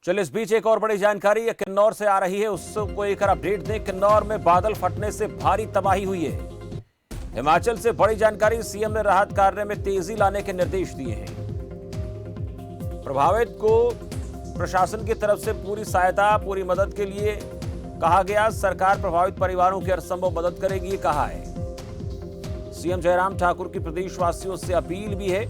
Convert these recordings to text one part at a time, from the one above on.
चलिए इस बीच एक और बड़ी जानकारी ये किन्नौर से आ रही है, उसको लेकर अपडेट दें। किन्नौर में बादल फटने से भारी तबाही हुई है। हिमाचल से बड़ी जानकारी, सीएम ने राहत कार्य में तेजी लाने के निर्देश दिए हैं। प्रभावित को प्रशासन की तरफ से पूरी सहायता, पूरी मदद के लिए कहा गया। सरकार प्रभावित परिवारों की हरसंभव मदद करेगी, कहा है। सीएम जयराम ठाकुर की प्रदेशवासियों से अपील भी है,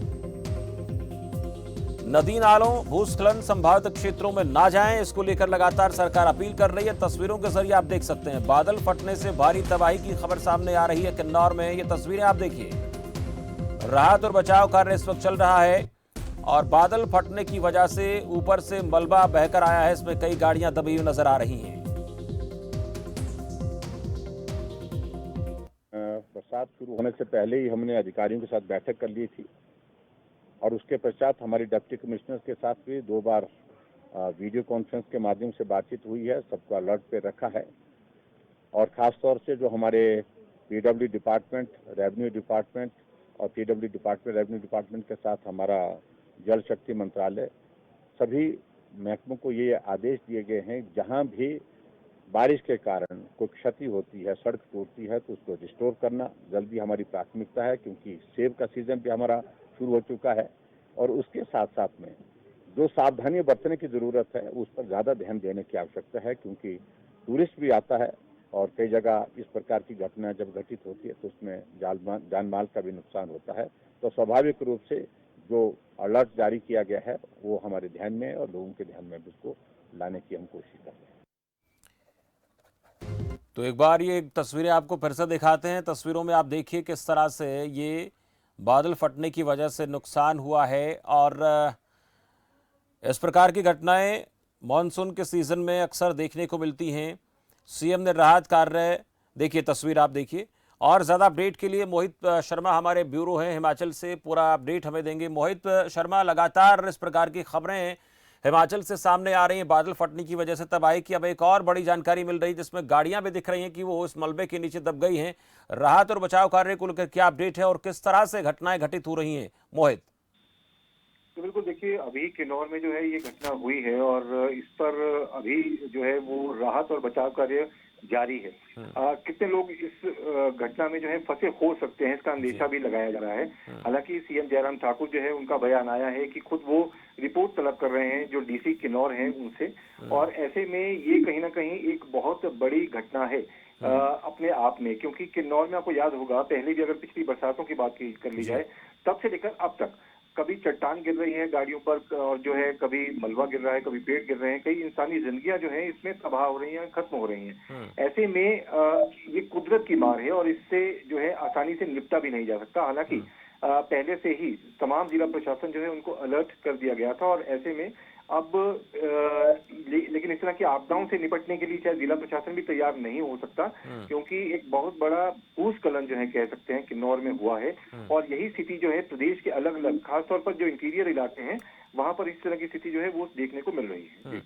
नदी नालों भूस्खलन संभावित क्षेत्रों में ना जाएं, इसको लेकर लगातार सरकार अपील कर रही है। तस्वीरों के जरिए आप देख सकते हैं, बादल फटने से भारी तबाही की खबर सामने आ रही है किन्नौर में। ये तस्वीरें आप देखिए, राहत और बचाव कार्य इस वक्त चल रहा है और बादल फटने की वजह से ऊपर से मलबा बहकर आया है, इसमें कई गाड़ियां दबी हुई नजर आ रही हैं। बरसात शुरू होने से पहले ही हमने अधिकारियों के साथ बैठक कर ली थी और उसके पश्चात हमारी डिप्टी कमिश्नर के साथ भी 2 बार वीडियो कॉन्फ्रेंस के माध्यम से बातचीत हुई है। सबको अलर्ट पे रखा है और खास तौर से जो हमारे पीडब्ल्यू डिपार्टमेंट, रेवेन्यू डिपार्टमेंट और पीडब्ल्यू डिपार्टमेंट, रेवेन्यू डिपार्टमेंट के साथ हमारा जल शक्ति मंत्रालय, सभी महकमों को ये आदेश दिए गए हैं जहां भी बारिश के कारण कोई क्षति होती है, सड़क टूटती है, तो उसको रिस्टोर करना जल्दी हमारी प्राथमिकता है, क्योंकि सेब का सीजन भी हमारा शुरू हो चुका है। और उसके साथ साथ में जो सावधानी बरतने की जरूरत है उस पर ज्यादा ध्यान देने की आवश्यकता है, क्योंकि टूरिस्ट भी आता है और कई जगह इस प्रकार की घटना जब घटित होती है तो उसमें जान माल का भी नुकसान होता है। तो स्वाभाविक रूप से जो अलर्ट जारी किया गया है वो हमारे ध्यान में है और लोगों के ध्यान में भी उसको लाने की हम कोशिश कर रहे हैं। तो एक बार ये तस्वीरें आपको फिर से दिखाते हैं। तस्वीरों में आप देखिए किस तरह से ये बादल फटने की वजह से नुकसान हुआ है और इस प्रकार की घटनाएं मॉनसून के सीजन में अक्सर देखने को मिलती हैं। सीएम ने राहत कार्य, देखिए तस्वीर आप देखिए। और ज़्यादा अपडेट के लिए मोहित शर्मा हमारे ब्यूरो हैं हिमाचल से, पूरा अपडेट हमें देंगे। मोहित शर्मा, लगातार इस प्रकार की खबरें हिमाचल से सामने आ रही हैं, बादल फटने की वजह से तबाही की। अब एक और बड़ी जानकारी मिल रही है जिसमें गाड़ियां भी दिख रही हैं कि वो उस मलबे के नीचे दब गई हैं। राहत और बचाव कार्य को लेकर क्या अपडेट है और किस तरह से घटनाएं घटित हो रही हैं, मोहित? तो बिल्कुल देखिए, अभी किन्नौर में जो है ये घटना हुई है और इस पर अभी जो है वो राहत और बचाव कार्य जारी है। कितने लोग इस घटना में जो है फंसे हो सकते हैं, इसका अंदेशा भी लगाया जा रहा है। हालांकि सीएम जयराम ठाकुर जो है उनका बयान आया है कि खुद वो रिपोर्ट तलब कर रहे हैं जो डीसी किन्नौर हैं उनसे, और ऐसे में ये कहीं ना कहीं एक बहुत बड़ी घटना है अपने आप में, क्योंकि किन्नौर में आपको याद होगा पहले भी अगर पिछली बरसातों की बात कर ली जाए तब से लेकर अब तक कभी चट्टान गिर रही है गाड़ियों पर और जो है कभी मलबा गिर रहा है, कभी पेड़ गिर रहे हैं, कई इंसानी जिंदगियां जो है इसमें तबाह हो रही हैं, खत्म हो रही हैं। ऐसे में ये कुदरत की मार है और इससे जो है आसानी से निपटा भी नहीं जा सकता। हालांकि पहले से ही तमाम जिला प्रशासन जो है उनको अलर्ट कर दिया गया था और ऐसे में अब लेकिन इस तरह की आपदाओं से निपटने के लिए शायद जिला प्रशासन भी तैयार नहीं हो सकता, क्योंकि एक बहुत बड़ा भूस्खलन जो है कह सकते हैं किन्नौर में हुआ है और यही स्थिति जो है प्रदेश के अलग अलग खासतौर पर जो इंटीरियर इलाके हैं वहां पर इस तरह की स्थिति जो है वो देखने को मिल रही है।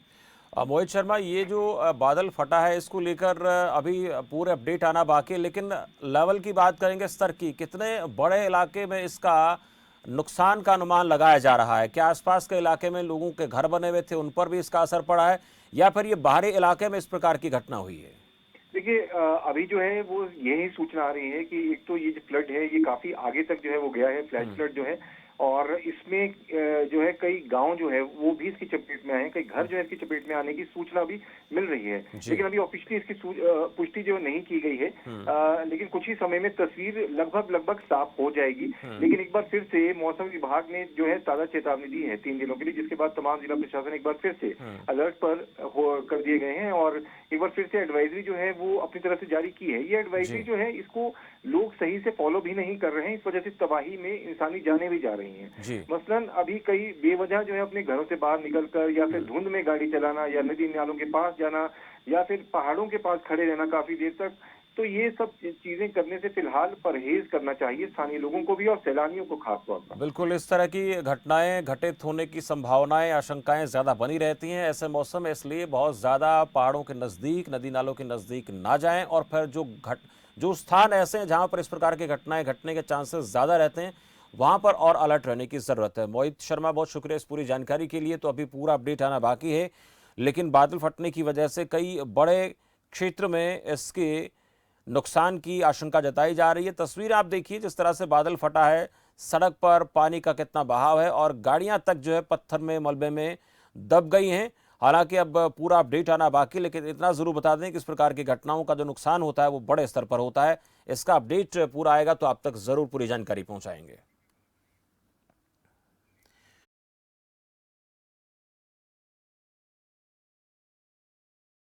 मोहित शर्मा, ये जो बादल फटा है इसको लेकर अभी पूरे अपडेट आना बाकी है, लेकिन लेवल की बात करेंगे, स्तर की, कितने बड़े इलाके में इसका नुकसान का अनुमान लगाया जा रहा है? क्या आसपास के इलाके में लोगों के घर बने हुए थे, उन पर भी इसका असर पड़ा है, या फिर ये बाहरी इलाके में इस प्रकार की घटना हुई है? देखिए, अभी जो है वो यही सूचना आ रही है कि एक तो ये जो फ्लड है ये काफी आगे तक जो है वो गया है, फ्लैश फ्लड जो है, और इसमें जो है कई गांव जो है वो भी इसकी चपेट में आए हैं, कई घर जो है इसकी चपेट में आने की सूचना भी मिल रही है, लेकिन अभी ऑफिशियली इसकी पुष्टि जो नहीं की गई है। लेकिन कुछ ही समय में तस्वीर लगभग साफ हो जाएगी। लेकिन एक बार फिर से मौसम विभाग ने जो है ताजा चेतावनी दी है 3 दिनों के लिए, जिसके बाद तमाम जिला प्रशासन एक बार फिर से अलर्ट पर कर दिए गए हैं और एक बार फिर से एडवाइजरी जो है वो अपनी तरफ से जारी की है। ये एडवाइजरी जो है इसको लोग सही से फॉलो भी नहीं कर रहे हैं, इस वजह से तबाही में इंसानी जानें भी जा रही हैं। मसलन अभी कई बेवजह जो है अपने घरों से बाहर निकलकर या फिर धुंध में गाड़ी चलाना या नदी नालों के पास जाना या फिर पहाड़ों के पास खड़े रहना काफी देर तक, तो ये सब चीजें करने से फिलहाल परहेज करना चाहिए स्थानीय लोगों को भी और सैलानियों को खास तौर पर। बिल्कुल, इस तरह की घटनाएं घटित होने की संभावनाएं, आशंकाएं ज्यादा बनी रहती हैं ऐसे मौसम में, इसलिए बहुत ज्यादा पहाड़ों के नजदीक, नदी नालों के नजदीक ना जाएं और फिर जो स्थान ऐसे हैं जहां पर इस प्रकार की घटनाएं घटने के चांसेस ज्यादा रहते हैं वहां पर और अलर्ट रहने की जरूरत है। मोहित शर्मा, बहुत शुक्रिया इस पूरी जानकारी के लिए। तो अभी पूरा अपडेट आना बाकी है। लेकिन बादल फटने की वजह से कई बड़े क्षेत्र में इसके नुकसान की आशंका जताई जा रही है। तस्वीर आप देखिए जिस तरह से बादल फटा है, सड़क पर पानी का कितना बहाव है और गाड़ियां तक जो है पत्थर में, मलबे में दब गई हैं। हालांकि अब पूरा अपडेट आना बाकी, लेकिन इतना जरूर बता दें कि इस प्रकार की घटनाओं का जो नुकसान होता है वो बड़े स्तर पर होता है। इसका अपडेट पूरा आएगा तो आप तक जरूर पूरी जानकारी पहुंचाएंगे।